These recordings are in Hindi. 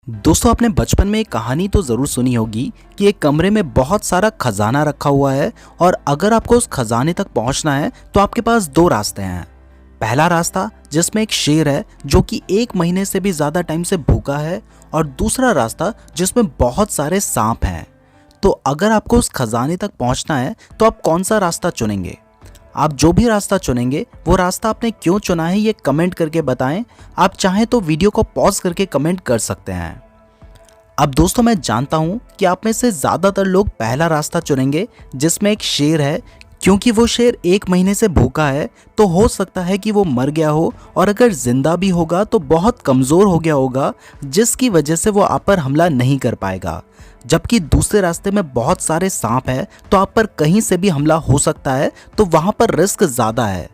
दोस्तों आपने बचपन में एक कहानी तो ज़रूर सुनी होगी कि एक कमरे में बहुत सारा खजाना रखा हुआ है और अगर आपको उस खजाने तक पहुंचना है तो आपके पास दो रास्ते हैं। पहला रास्ता जिसमें एक शेर है जो कि 1 महीने से भी ज़्यादा टाइम से भूखा है और दूसरा रास्ता जिसमें बहुत सारे सांप हैं। तो अगर आपको उस खजाने तक पहुंचना है तो आप कौन सा रास्ता चुनेंगे? आप जो भी रास्ता चुनेंगे वो रास्ता आपने क्यों चुना है ये कमेंट करके बताएं। आप चाहें तो वीडियो को पॉज करके कमेंट कर सकते हैं। अब दोस्तों मैं जानता हूं कि आप में से ज़्यादातर लोग पहला रास्ता चुनेंगे जिसमें एक शेर है, क्योंकि वो शेर 1 महीने से भूखा है तो हो सकता है कि वो मर गया हो और अगर जिंदा भी होगा तो बहुत कमज़ोर हो गया होगा जिसकी वजह से वो आप पर हमला नहीं कर पाएगा। जबकि दूसरे रास्ते में बहुत सारे सांप हैं तो आप पर कहीं से भी हमला हो सकता है, तो वहाँ पर रिस्क ज़्यादा है।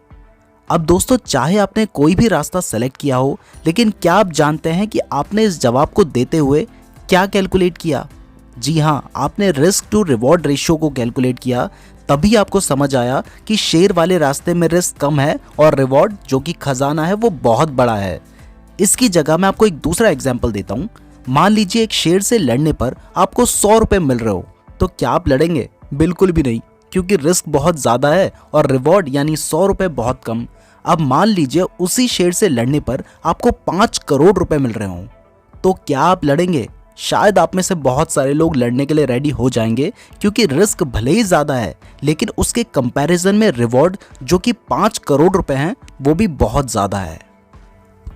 अब दोस्तों चाहे आपने कोई भी रास्ता सेलेक्ट किया हो, लेकिन क्या आप जानते हैं कि आपने इस जवाब को देते हुए क्या कैलकुलेट किया? जी हाँ, आपने रिस्क टू रिवॉर्ड रेशियो को कैलकुलेट किया। तभी आपको समझ आया कि शेर वाले रास्ते में रिस्क कम है और रिवॉर्ड जो कि खजाना है वो बहुत बड़ा है। इसकी जगह मैं आपको एक दूसरा एग्जाम्पल देता हूँ। मान लीजिए एक शेर से लड़ने पर आपको 100 रुपये मिल रहे हो, तो क्या आप लड़ेंगे? बिल्कुल भी नहीं, क्योंकि रिस्क बहुत ज़्यादा है और रिवॉर्ड यानी 100 रुपये बहुत कम। अब मान लीजिए उसी शेर से लड़ने पर आपको 5 करोड़ रुपए मिल रहे हों, तो क्या आप लड़ेंगे? शायद आप में से बहुत सारे लोग लड़ने के लिए रेडी हो जाएंगे, क्योंकि रिस्क भले ही ज़्यादा है लेकिन उसके कंपैरिजन में रिवॉर्ड जो कि 5 करोड़ रुपए हैं वो भी बहुत ज़्यादा है।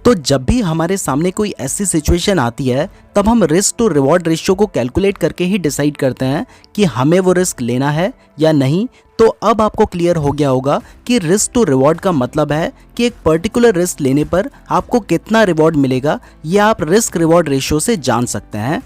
तो जब भी हमारे सामने कोई ऐसी सिचुएशन आती है तब हम रिस्क टू रिवॉर्ड रेशियो को कैलकुलेट करके ही डिसाइड करते हैं कि हमें वो रिस्क लेना है या नहीं। तो अब आपको क्लियर हो गया होगा कि रिस्क टू रिवॉर्ड का मतलब है कि एक पर्टिकुलर रिस्क लेने पर आपको कितना रिवॉर्ड मिलेगा, यह आप रिस्क रिवॉर्ड रेशियो से जान सकते हैं।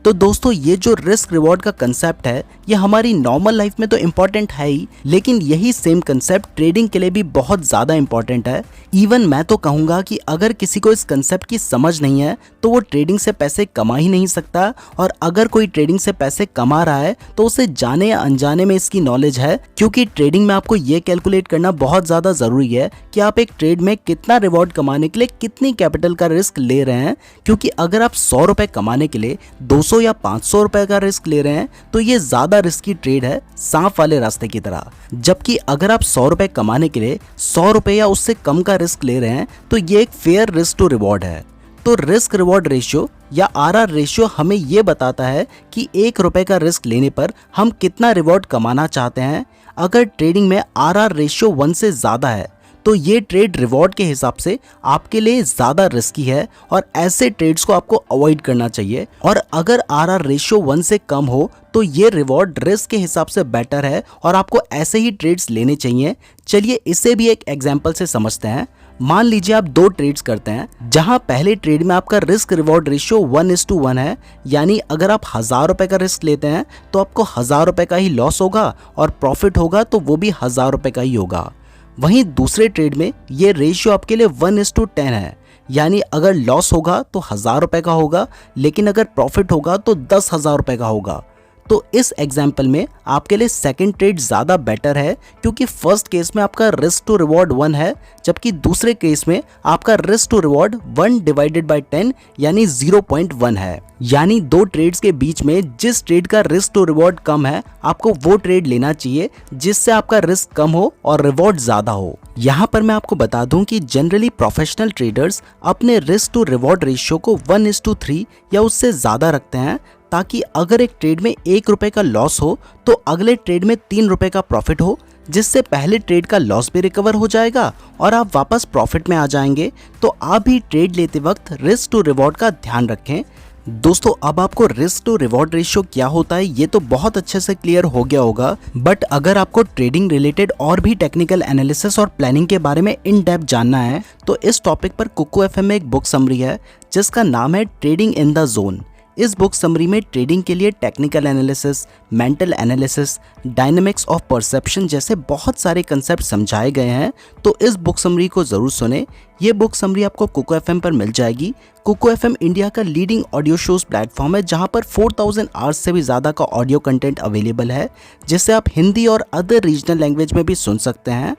तो दोस्तों ये जो रिस्क रिवॉर्ड का कंसेप्ट है ये हमारी नॉर्मल लाइफ में तो इम्पॉर्टेंट है ही, लेकिन यही सेम कंसेप्ट ट्रेडिंग के लिए भी बहुत ज़्यादा इम्पॉर्टेंट है। इवन मैं तो कहूँगा कि अगर किसी को इस कंसेप्ट की समझ नहीं है तो वो ट्रेडिंग से पैसे कमा ही नहीं सकता, और अगर कोई ट्रेडिंग से पैसे कमा रहा है तो उसे जाने या अनजाने में इसकी नॉलेज है, क्योंकि ट्रेडिंग में आपको ये कैलकुलेट करना बहुत ज़्यादा ज़रूरी है कि आप एक ट्रेड में कितना रिवॉर्ड कमाने के लिए कितनी कैपिटल का रिस्क ले रहे हैं। क्योंकि अगर आप 100 रुपये कमाने के लिए 200 या 500 रुपए का रिस्क ले रहे हैं तो ये ज्यादा रिस्की ट्रेड है सांप वाले रास्ते की तरह। जबकि अगर आप 100 रुपए कमाने के लिए 100 रुपए या उससे कम का रिस्क ले रहे हैं तो ये एक फेयर रिस्क टू रिवॉर्ड है। तो रिस्क रिवॉर्ड रेशियो या आरआर रेशियो हमें ये बताता है कि 1 रुपए का रिस्क लेने पर हम कितना रिवॉर्ड कमाना चाहते हैं। अगर ट्रेडिंग में आरआर रेशियो 1 से ज्यादा है तो ये ट्रेड रिवॉर्ड के हिसाब से आपके लिए ज़्यादा रिस्की है और ऐसे ट्रेड्स को आपको अवॉइड करना चाहिए। और अगर आरआर रेशियो 1 से कम हो तो ये रिवॉर्ड रिस्क के हिसाब से बेटर है और आपको ऐसे ही ट्रेड्स लेने चाहिए। चलिए इसे भी एक एग्जाम्पल से समझते हैं। मान लीजिए आप 2 ट्रेड्स करते हैं, जहां पहले ट्रेड में आपका रिस्क रिवॉर्ड रेशियो 1:1 है, यानी अगर आप 1000 रुपए का रिस्क लेते हैं तो आपको 1000 रुपए का ही लॉस होगा और प्रॉफिट होगा तो वो भी 1000 रुपए का ही होगा। वहीं दूसरे ट्रेड में ये रेशियो आपके लिए 1:10 है, यानी अगर लॉस होगा तो 1000 रुपए का होगा, लेकिन अगर प्रॉफिट होगा तो 10,000 रुपए का होगा। तो इस एग्जाम्पल में आपके लिए सेकंड ट्रेड ज़्यादा बेटर है, क्योंकि फर्स्ट केस में आपका रिस्क टू रिवॉर्ड 1 है, जबकि दूसरे केस में आपका रिस्क टू रिवॉर्ड 1/10 यानी 0.1 है। यानी 2 ट्रेड्स के बीच में जिस ट्रेड का रिस्क टू रिवॉर्ड कम है आपको वो ट्रेड लेना चाहिए जिससे आपका रिस्क कम हो और रिवॉर्ड ज़्यादा हो। यहाँ पर मैं आपको बता दूं कि जनरली प्रोफेशनल ट्रेडर्स अपने रिस्क टू रिवॉर्ड रेशियो को 1:3 या उससे ज़्यादा रखते हैं, ताकि अगर एक ट्रेड में 1 रुपए का लॉस हो तो अगले ट्रेड में 3 रुपए का प्रॉफिट हो, जिससे पहले ट्रेड का लॉस भी रिकवर हो जाएगा और आप वापस प्रॉफिट में आ जाएंगे। तो आप भी ट्रेड लेते वक्त रिस्क टू रिवॉर्ड का ध्यान रखें। दोस्तों अब आपको रिस्क टू रिवॉर्ड रेशियो क्या होता है ये तो बहुत अच्छे से क्लियर हो गया होगा, बट अगर आपको ट्रेडिंग रिलेटेड और भी टेक्निकल एनालिसिस और प्लानिंग के बारे में इन डेप्थ जानना है तो इस टॉपिक पर कुकू एफएम में एक बुक समरी है जिसका नाम है ट्रेडिंग इन द जोन। इस बुक समरी में ट्रेडिंग के लिए technical analysis, mental analysis, dynamics of perception जैसे बहुत सारे कंसेप्ट समझाए गए हैं। तो इस बुक समरी को ज़रूर सुने। ये बुक समरी आपको कुकू एफएम पर मिल जाएगी। कुकू एफएम इंडिया का लीडिंग ऑडियो शोज प्लेटफॉर्म है, जहां पर 4000 आवर्स से भी ज़्यादा का ऑडियो कंटेंट अवेलेबल है, जिसे आप हिंदी और अदर रीजनल लैंग्वेज में भी सुन सकते हैं।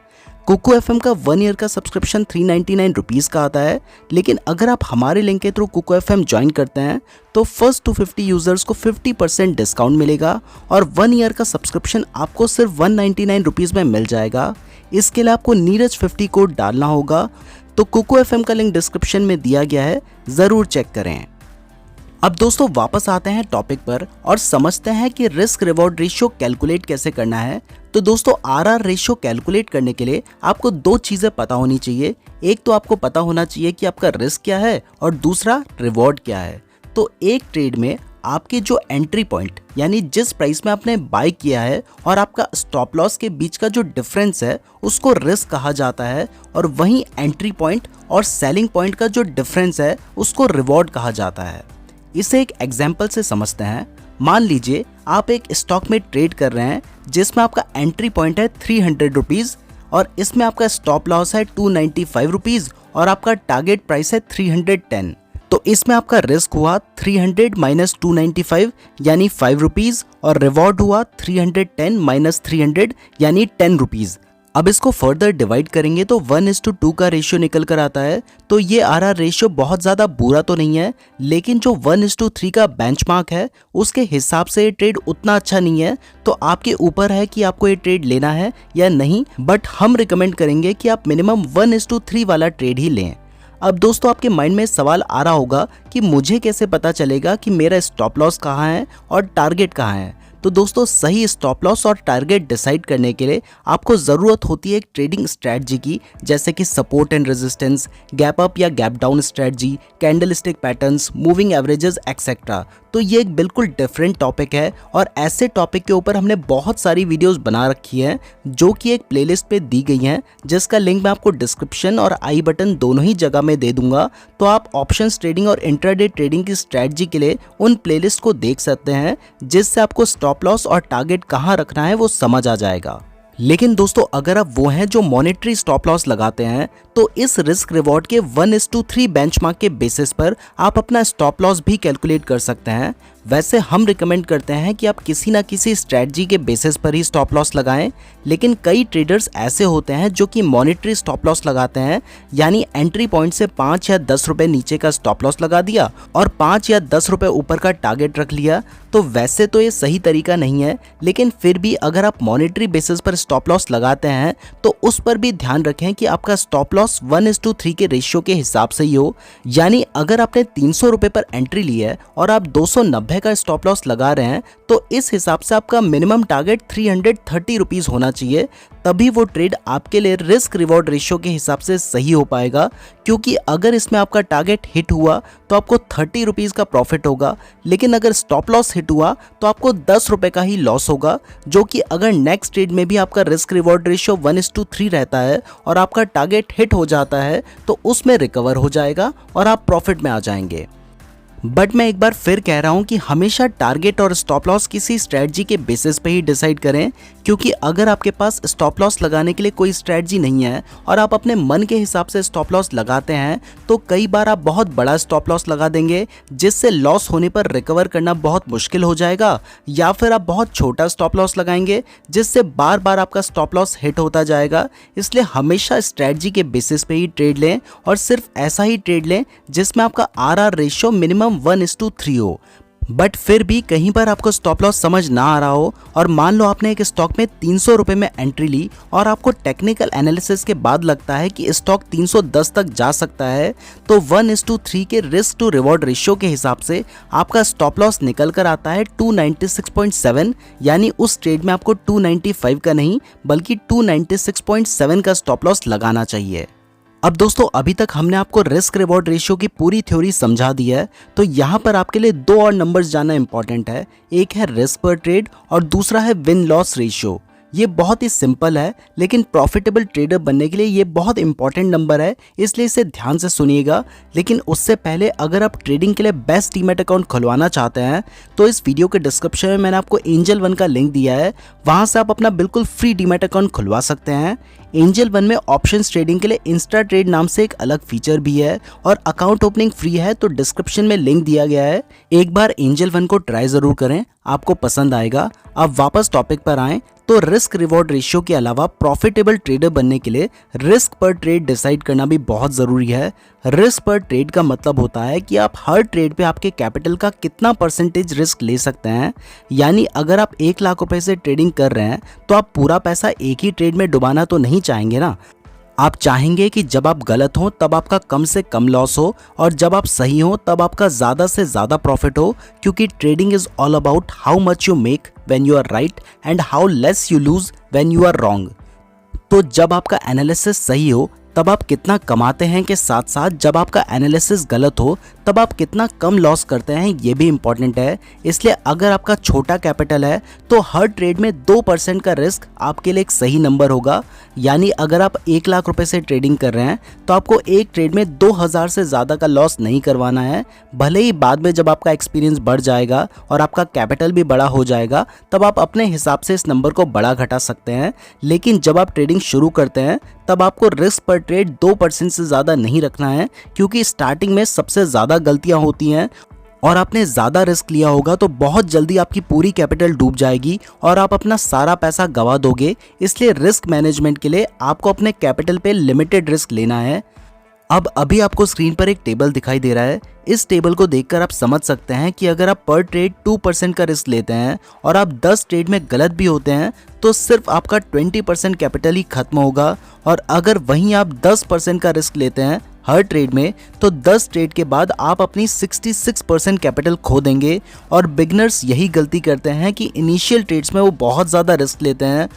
कुकू एफएम का 1 ईयर का सब्सक्रिप्शन 399 रुपीज़ का आता है, लेकिन अगर आप हमारे लिंक के थ्रू कुकू एफएम ज्वाइन करते हैं तो फर्स्ट 250 यूजर्स को 50% डिस्काउंट मिलेगा और 1 ईयर का सब्सक्रिप्शन आपको सिर्फ 199 रुपीज़ में मिल जाएगा। इसके लिए आपको नीरज 50 कोड डालना होगा। तो कुकू एफएम का लिंक डिस्क्रिप्शन में दिया गया है, ज़रूर चेक करें। अब दोस्तों वापस आते हैं टॉपिक पर और समझते हैं कि रिस्क रिवॉर्ड रेशियो कैलकुलेट कैसे करना है। तो दोस्तों आरआर रेशियो कैलकुलेट करने के लिए आपको दो चीज़ें पता होनी चाहिए। एक तो आपको पता होना चाहिए कि आपका रिस्क क्या है और दूसरा रिवॉर्ड क्या है। तो एक ट्रेड में आपके जो एंट्री पॉइंट यानी जिस प्राइस में आपने बाय किया है और आपका स्टॉप लॉस के बीच का जो डिफरेंस है उसको रिस्क कहा जाता है, और वहीं एंट्री पॉइंट और सेलिंग पॉइंट का जो डिफरेंस है उसको रिवॉर्ड कहा जाता है। इसे एक एग्जाम्पल से समझते हैं। मान लीजिए आप एक स्टॉक में ट्रेड कर रहे हैं जिसमें आपका एंट्री पॉइंट है 300 रुपीज़ और इसमें आपका स्टॉप लॉस है 295 रुपीज़ और आपका टारगेट प्राइस है 310। तो इसमें आपका रिस्क हुआ 300 माइनस 295 यानी 5 रुपीज़ और रिवॉर्ड हुआ 310 माइनस 300 यानी 10 रुपीज़। अब इसको फर्दर डिवाइड करेंगे तो 1:2 का रेशियो निकल कर आता है। तो ये आरआर रेशियो बहुत ज़्यादा बुरा तो नहीं है, लेकिन जो 1:3 का बेंचमार्क है उसके हिसाब से ये ट्रेड उतना अच्छा नहीं है। तो आपके ऊपर है कि आपको ये ट्रेड लेना है या नहीं, बट हम रिकमेंड करेंगे कि आप मिनिमम 1:3 वाला ट्रेड ही लें। अब दोस्तों आपके माइंड में सवाल आ रहा होगा कि मुझे कैसे पता चलेगा कि मेरा स्टॉप लॉस कहाँ है और टारगेट कहाँ है। तो दोस्तों सही स्टॉप लॉस और टारगेट डिसाइड करने के लिए आपको ज़रूरत होती है एक ट्रेडिंग स्ट्रैटेजी की, जैसे कि support and resistance, gap up या gap down strategy, candlestick patterns, moving averages etcetera. तो ये एक बिल्कुल डिफरेंट टॉपिक है और ऐसे टॉपिक के ऊपर हमने बहुत सारी वीडियोस बना रखी हैं जो कि एक प्लेलिस्ट पे दी गई हैं, जिसका लिंक मैं आपको डिस्क्रिप्शन और आई बटन दोनों ही जगह में दे दूंगा। तो आप ऑप्शंस ट्रेडिंग और इंट्राडे ट्रेडिंग की स्ट्रैटेजी के लिए उन प्लेलिस्ट को देख सकते हैं, जिससे आपको स्टॉप लॉस और टारगेट कहाँ रखना है वो समझ आ जाएगा। लेकिन दोस्तों अगर आप वो हैं जो मॉनेटरी स्टॉप लॉस लगाते हैं तो इस रिस्क रिवॉर्ड के 1:3 बेंचमार्क के बेसिस पर आप अपना स्टॉप लॉस भी कैलकुलेट कर सकते हैं। वैसे हम रिकमेंड करते हैं कि आप किसी ना किसी स्ट्रैटेजी के बेसिस पर ही स्टॉप लॉस लगाएं, लेकिन कई ट्रेडर्स ऐसे होते हैं जो कि मॉनेटरी स्टॉप लॉस लगाते हैं, यानी एंट्री पॉइंट से 5 या 10 रुपए नीचे का स्टॉप लॉस लगा दिया और 5 या 10 रुपए ऊपर का टारगेट रख लिया। तो वैसे तो ये सही तरीका नहीं है, लेकिन फिर भी अगर आप मॉनेटरी बेसिस पर स्टॉप लॉस लगाते हैं तो उस पर भी ध्यान रखें कि आपका स्टॉप लॉस 1:3 के रेशियो के हिसाब से ही हो। यानी अगर आपने 300 रुपए पर एंट्री ली है और आप 290 का स्टॉप लॉस लगा रहे हैं तो इस हिसाब से आपका मिनिमम टारगेट 330 रुपीज़ होना चाहिए, तभी वो ट्रेड आपके लिए रिस्क रिवॉर्ड रेशियो के हिसाब से सही हो पाएगा। क्योंकि अगर इसमें आपका टारगेट हिट हुआ तो आपको 30 रुपीज़ का प्रॉफिट होगा, लेकिन अगर स्टॉप लॉस हिट हुआ तो आपको 10 रुपए का ही लॉस होगा, जो कि अगर नेक्स्ट ट्रेड में भी आपका रिस्क रिवॉर्ड रेशियो 1:3 रहता है और आपका टारगेट हिट हो जाता है तो उसमें रिकवर हो जाएगा और आप प्रॉफिट में आ जाएंगे। बट मैं एक बार फिर कह रहा हूं कि हमेशा टारगेट और स्टॉप लॉस किसी स्ट्रैटेजी के बेसिस पे ही डिसाइड करें, क्योंकि अगर आपके पास स्टॉप लॉस लगाने के लिए कोई स्ट्रैटेजी नहीं है और आप अपने मन के हिसाब से स्टॉप लॉस लगाते हैं तो कई बार आप बहुत बड़ा स्टॉप लॉस लगा देंगे, जिससे लॉस होने पर रिकवर करना बहुत मुश्किल हो जाएगा, या फिर आप बहुत छोटा स्टॉप लॉस लगाएंगे जिससे बार बार आपका स्टॉप लॉस हिट होता जाएगा। इसलिए हमेशा स्ट्रैटेजी के बेसिस पे ही ट्रेड लें और सिर्फ ऐसा ही ट्रेड लें जिसमें आपका आरआर रेशियो मिनिमम 1:3 हो। बट फिर भी कहीं पर आपको स्टॉप लॉस समझ ना आ रहा हो और मान लो आपने एक स्टॉक में 300 रुपए में एंट्री ली और आपको टेक्निकल एनालिसिस के बाद लगता है कि स्टॉक 310 तक जा सकता है, तो 1:3 के रिस्क टू रिवॉर्ड रेशियो के हिसाब से आपका स्टॉप लॉस निकल कर आता है 296.7, यानी उस ट्रेड में आपको 295 का नहीं बल्कि 296.7 का स्टॉप लॉस लगाना चाहिए। अब दोस्तों अभी तक हमने आपको रिस्क रिवॉर्ड रेशियो की पूरी थ्योरी समझा दी है, तो यहाँ पर आपके लिए दो और नंबर्स जानना इंपॉर्टेंट है। एक है रिस्क पर ट्रेड और दूसरा है विन लॉस रेशियो। ये बहुत ही सिंपल है, लेकिन प्रॉफिटेबल ट्रेडर बनने के लिए ये बहुत इंपॉर्टेंट नंबर है, इसलिए इसे ध्यान से सुनिएगा। लेकिन उससे पहले अगर आप ट्रेडिंग के लिए बेस्ट डीमैट अकाउंट खुलवाना चाहते हैं तो इस वीडियो के डिस्क्रिप्शन में मैंने आपको एंजल वन का लिंक दिया है, वहाँ से आप अपना बिल्कुल फ्री डीमैट अकाउंट खुलवा सकते हैं। एंजल वन में ऑप्शंस ट्रेडिंग के लिए इंस्टा ट्रेड नाम से एक अलग फीचर भी है और अकाउंट ओपनिंग फ्री है, तो डिस्क्रिप्शन में लिंक दिया गया है। एक बार एंजल वन को ट्राई ज़रूर करें, आपको पसंद आएगा। अब वापस टॉपिक पर आएँ तो रिस्क रिवॉर्ड रेशियो के अलावा प्रॉफिटेबल ट्रेडर बनने के लिए रिस्क पर ट्रेड डिसाइड करना भी बहुत ज़रूरी है। रिस्क पर ट्रेड का मतलब होता है कि आप हर ट्रेड पे आपके कैपिटल का कितना परसेंटेज रिस्क ले सकते हैं। यानी अगर आप 1 लाख रुपए से ट्रेडिंग कर रहे हैं तो आप पूरा पैसा एक ही ट्रेड में डुबाना तो नहीं चाहेंगे ना। आप चाहेंगे कि जब आप गलत हो तब आपका कम से कम लॉस हो और जब आप सही हो तब आपका ज़्यादा से ज़्यादा प्रॉफिट हो, क्योंकि trading is all about how much you make when you are right and how less you lose when you are wrong. तो जब आपका एनालिसिस सही हो तब आप कितना कमाते हैं के साथ साथ जब आपका एनालिसिस गलत हो तब आप कितना कम लॉस करते हैं ये भी इंपॉर्टेंट है। इसलिए अगर आपका छोटा कैपिटल है तो हर ट्रेड में 2% का रिस्क आपके लिए एक सही नंबर होगा। यानी अगर आप 1 लाख रुपए से ट्रेडिंग कर रहे हैं तो आपको एक ट्रेड में 2000 से ज़्यादा का लॉस नहीं करवाना है। भले ही बाद में जब आपका एक्सपीरियंस बढ़ जाएगा और आपका कैपिटल भी बड़ा हो जाएगा तब आप अपने हिसाब से इस नंबर को बढ़ा घटा सकते हैं, लेकिन जब आप ट्रेडिंग शुरू करते हैं तब आपको रिस्क पर ट्रेड 2% से ज़्यादा नहीं रखना है, क्योंकि स्टार्टिंग में सबसे ज़्यादा गलतियां होती हैं और आपने ज़्यादा रिस्क लिया होगा तो बहुत जल्दी आपकी पूरी कैपिटल डूब जाएगी और आप अपना सारा पैसा गंवा दोगे। इसलिए रिस्क मैनेजमेंट के लिए आपको अपने कैपिटल पे लिमिटेड रिस्क लेना है। अब अभी आपको स्क्रीन पर एक टेबल दिखाई दे रहा है। इस टेबल को देखकर आप समझ सकते हैं कि अगर आप पर ट्रेड 2% का रिस्क लेते हैं और आप 10 ट्रेड में गलत भी होते हैं तो सिर्फ आपका 20% कैपिटल ही खत्म होगा। और अगर वहीं आप 10% का रिस्क लेते हैं हर ट्रेड में तो 10 ट्रेड के बाद आप अपनी 66% कैपिटल खो देंगे। और बिगनर्स यही गलती करते हैं कि इनिशियल ट्रेड्स में वो बहुत ज़्यादा रिस्क लेते हैं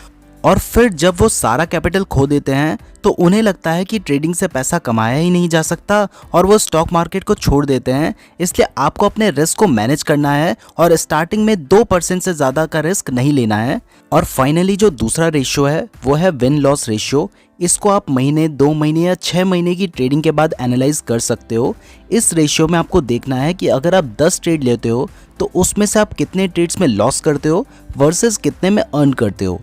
और फिर जब वो सारा कैपिटल खो देते हैं तो उन्हें लगता है कि ट्रेडिंग से पैसा कमाया ही नहीं जा सकता और वो स्टॉक मार्केट को छोड़ देते हैं। इसलिए आपको अपने रिस्क को मैनेज करना है और स्टार्टिंग में 2% से ज़्यादा का रिस्क नहीं लेना है। और फाइनली जो दूसरा रेशियो है वो है विन लॉस रेशियो। इसको आप महीने, 2 महीने या 6 महीने की ट्रेडिंग के बाद एनालाइज कर सकते हो। इस रेशियो में आपको देखना है कि अगर आप 10 ट्रेड लेते हो तो उसमें से आप कितने ट्रेड्स में लॉस करते हो वर्सेस कितने में अर्न करते हो।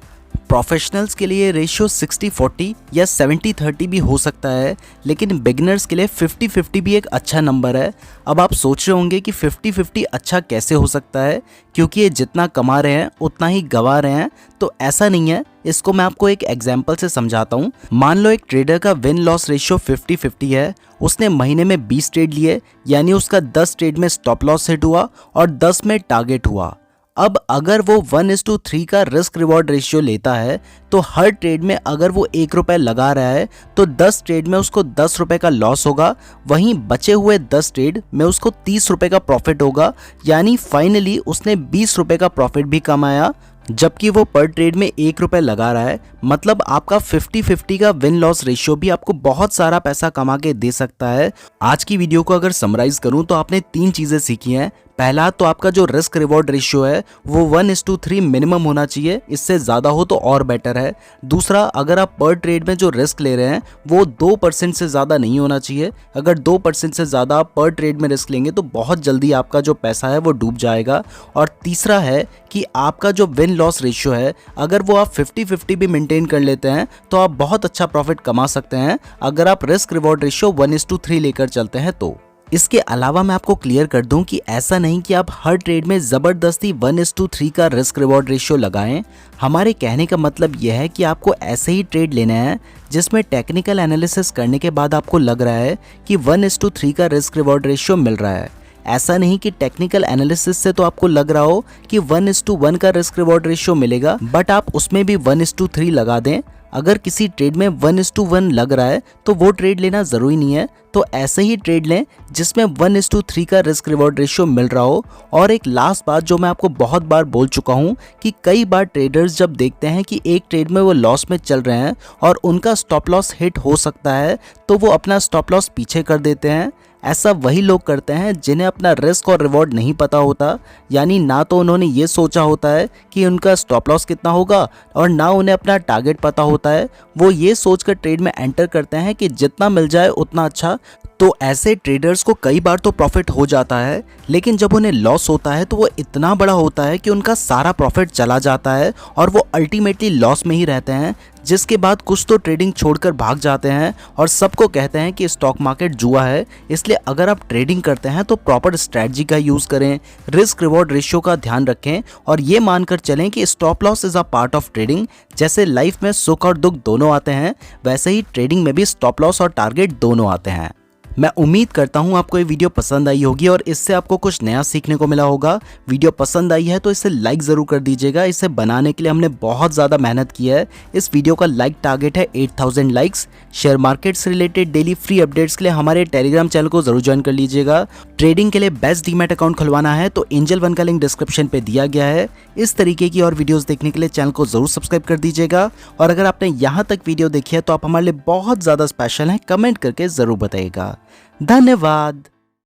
प्रोफेशनल्स के लिए रेशियो 60-40 या 70-30 भी हो सकता है, लेकिन बिगिनर्स के लिए 50-50 भी एक अच्छा नंबर है। अब आप सोच रहे होंगे कि 50-50 अच्छा कैसे हो सकता है, क्योंकि ये जितना कमा रहे हैं उतना ही गंवा रहे हैं। तो ऐसा नहीं है, इसको मैं आपको एक एग्जाम्पल से समझाता हूँ। मान लो एक ट्रेडर का विन लॉस रेशियो 50-50 है। उसने महीने में 20 ट्रेड लिए, यानी उसका 10 ट्रेड में स्टॉप लॉस हिट हुआ और 10 में टारगेट हुआ। अब अगर वो 1:3 का रिस्क रिवॉर्ड रेशियो लेता है तो हर ट्रेड में अगर वो 1 रुपये लगा रहा है तो 10 ट्रेड में उसको 10 रुपये का लॉस होगा। वहीं बचे हुए 10 ट्रेड में उसको 30 रुपये का प्रॉफिट होगा। यानी फाइनली उसने 20 रुपये का प्रॉफिट भी कमाया, जबकि वो पर ट्रेड में 1 रुपये लगा रहा है। मतलब आपका 50-50 का विन लॉस रेशियो भी आपको बहुत सारा पैसा कमा के दे सकता है। आज की वीडियो को अगर समराइज करूं तो आपने 3 चीज़ें सीखी हैं। पहला तो आपका जो रिस्क रिवॉर्ड रेशियो है वो 1:3 मिनिमम होना चाहिए, इससे ज़्यादा हो तो और बेटर है। दूसरा, अगर आप पर ट्रेड में जो रिस्क ले रहे हैं वो 2% से ज़्यादा नहीं होना चाहिए। अगर 2% से ज़्यादा आप पर ट्रेड में रिस्क लेंगे तो बहुत जल्दी आपका जो पैसा है वो डूब जाएगा। और तीसरा है कि आपका जो विन लॉस रेशियो है अगर वो आप 50-50 भी मेंटेन कर लेते हैं तो आप बहुत अच्छा प्रॉफिट कमा सकते हैं, अगर आप रिस्क रिवॉर्ड रेशियो 1:3 लेकर चलते हैं तो। इसके अलावा मैं आपको क्लियर कर दूं कि ऐसा नहीं कि आप हर ट्रेड में ज़बरदस्ती 1:3 का रिस्क रिवॉर्ड रेशियो लगाएं। हमारे कहने का मतलब यह है कि आपको ऐसे ही ट्रेड लेने हैं जिसमें टेक्निकल एनालिसिस करने के बाद आपको लग रहा है कि 1:3 का रिस्क रिवॉर्ड रेशियो मिल रहा है। ऐसा नहीं कि टेक्निकल एनालिसिस से तो आपको लग रहा हो कि 1:1 का रिस्क रिवॉर्ड रेशियो मिलेगा, बट आप उसमें भी 1:3 लगा दें। अगर किसी ट्रेड में 1:1 लग रहा है तो वो ट्रेड लेना ज़रूरी नहीं है। तो ऐसे ही ट्रेड लें जिसमें 1:3 का रिस्क रिवॉर्ड रेशियो मिल रहा हो। और एक लास्ट बात जो मैं आपको बहुत बार बोल चुका हूँ कि कई बार ट्रेडर्स जब देखते हैं कि एक ट्रेड में वो लॉस में चल रहे हैं और उनका स्टॉप लॉस हिट हो सकता है तो वो अपना स्टॉप लॉस पीछे कर देते हैं। ऐसा वही लोग करते हैं जिन्हें अपना रिस्क और रिवॉर्ड नहीं पता होता, यानी ना तो उन्होंने ये सोचा होता है कि उनका स्टॉप लॉस कितना होगा और ना उन्हें अपना टारगेट पता होता है। वो ये सोचकर ट्रेड में एंटर करते हैं कि जितना मिल जाए उतना अच्छा। तो ऐसे ट्रेडर्स को कई बार तो प्रॉफिट हो जाता है, लेकिन जब उन्हें लॉस होता है तो वो इतना बड़ा होता है कि उनका सारा प्रॉफिट चला जाता है और वो अल्टीमेटली लॉस में ही रहते हैं, जिसके बाद कुछ तो ट्रेडिंग छोड़कर भाग जाते हैं और सबको कहते हैं कि स्टॉक मार्केट जुआ है। इसलिए अगर आप ट्रेडिंग करते हैं तो प्रॉपर स्ट्रैटेजी का यूज़ करें, रिस्क रिवॉर्ड रेशियो का ध्यान रखें और ये मानकर चलें कि stop loss is a part of trading. जैसे लाइफ में सुख और दुख दोनों आते हैं, वैसे ही ट्रेडिंग में भी स्टॉप लॉस और टारगेट दोनों आते हैं। मैं उम्मीद करता हूँ आपको ये वीडियो पसंद आई होगी और इससे आपको कुछ नया सीखने को मिला होगा। वीडियो पसंद आई है तो इसे लाइक ज़रूर कर दीजिएगा। इसे बनाने के लिए हमने बहुत ज़्यादा मेहनत की है। इस वीडियो का लाइक टारगेट है 8000 लाइक्स। शेयर मार्केट से रिलेटेड डेली फ्री अपडेट्स के लिए हमारे टेलीग्राम चैनल को ज़रूर ज्वाइन कर लीजिएगा। ट्रेडिंग के लिए बेस्ट डीमैट अकाउंट खुलवाना है तो एंजल वन का लिंक डिस्क्रिप्शन पे दिया गया है। इस तरीके की और वीडियोस देखने के लिए चैनल को ज़रूर सब्सक्राइब कर दीजिएगा। और अगर आपने यहाँ तक वीडियो देखी है तो आप हमारे लिए बहुत ज़्यादा स्पेशल हैं, कमेंट करके ज़रूर बताइएगा। धन्यवाद।